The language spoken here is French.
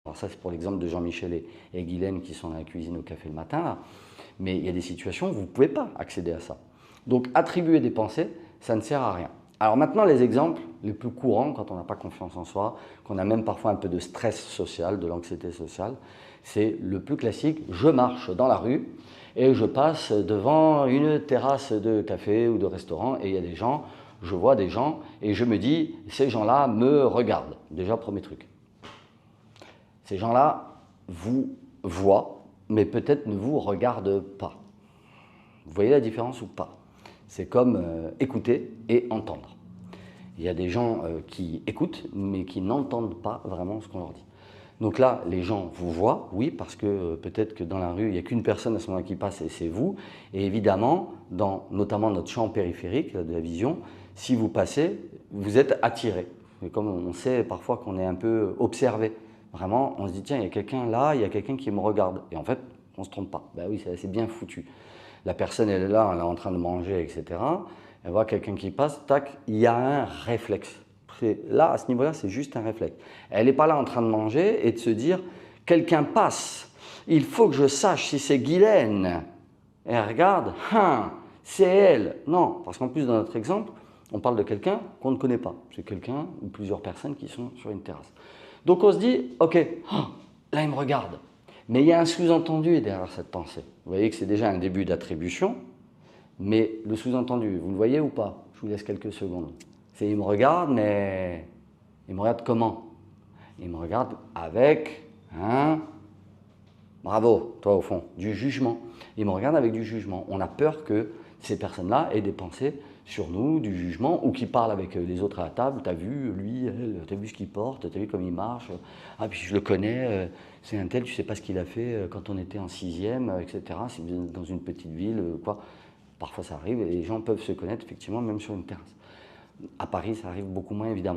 Alors ça, c'est pour l'exemple de Jean-Michel et Guylaine qui sont dans la cuisine au café le matin, là. Mais il y a des situations où vous ne pouvez pas accéder à ça. Donc, attribuer des pensées, ça ne sert à rien. Alors maintenant, les exemples les plus courants quand on n'a pas confiance en soi, qu'on a même parfois un peu de stress social, de l'anxiété sociale, c'est le plus classique. Je marche dans la rue et je passe devant une terrasse de café ou de restaurant et il y a des gens, je vois des gens et je me dis, ces gens-là me regardent. Déjà, premier truc. Ces gens-là vous voient, mais peut-être ne vous regardent pas. Vous voyez la différence ou pas? C'est comme écouter et entendre. Il y a des gens qui écoutent, mais qui n'entendent pas vraiment ce qu'on leur dit. Donc là, les gens vous voient, oui, parce que peut-être que dans la rue, il n'y a qu'une personne à ce moment-là qui passe et c'est vous. Et évidemment, dans notamment notre champ périphérique de la vision, si vous passez, vous êtes attiré. Et comme on sait parfois qu'on est un peu observé, vraiment, on se dit, tiens, il y a quelqu'un là, il y a quelqu'un qui me regarde. Et en fait, on ne se trompe pas. Ben oui, c'est bien foutu. La personne, elle est là, elle est en train de manger, etc. Elle voit quelqu'un qui passe, tac, il y a un réflexe. Là, à ce niveau-là, c'est juste un réflexe. Elle n'est pas là en train de manger et de se dire, quelqu'un passe, il faut que je sache si c'est Guylaine. Et elle regarde, c'est elle. Non, parce qu'en plus, dans notre exemple, on parle de quelqu'un qu'on ne connaît pas. C'est quelqu'un ou plusieurs personnes qui sont sur une terrasse. Donc on se dit, ok, là il me regarde. Mais il y a un sous-entendu derrière cette pensée. Vous voyez que c'est déjà un début d'attribution, mais le sous-entendu, vous le voyez ou pas? Je vous laisse quelques secondes. C'est il me regarde, mais il me regarde comment? Il me regarde avec bravo, toi au fond, du jugement. Il me regarde avec du jugement. On a peur que ces personnes-là aient des pensées sur nous, du jugement, ou qui parlent avec les autres à la table. T'as vu, lui, elle, t'as vu ce qu'il porte, t'as vu comme il marche. Ah, puis je le connais, c'est un tel, tu sais pas ce qu'il a fait quand on était en 6e, etc. Si vous êtes dans une petite ville, quoi. Parfois ça arrive et les gens peuvent se connaître effectivement même sur une terrasse. À Paris, ça arrive beaucoup moins évidemment.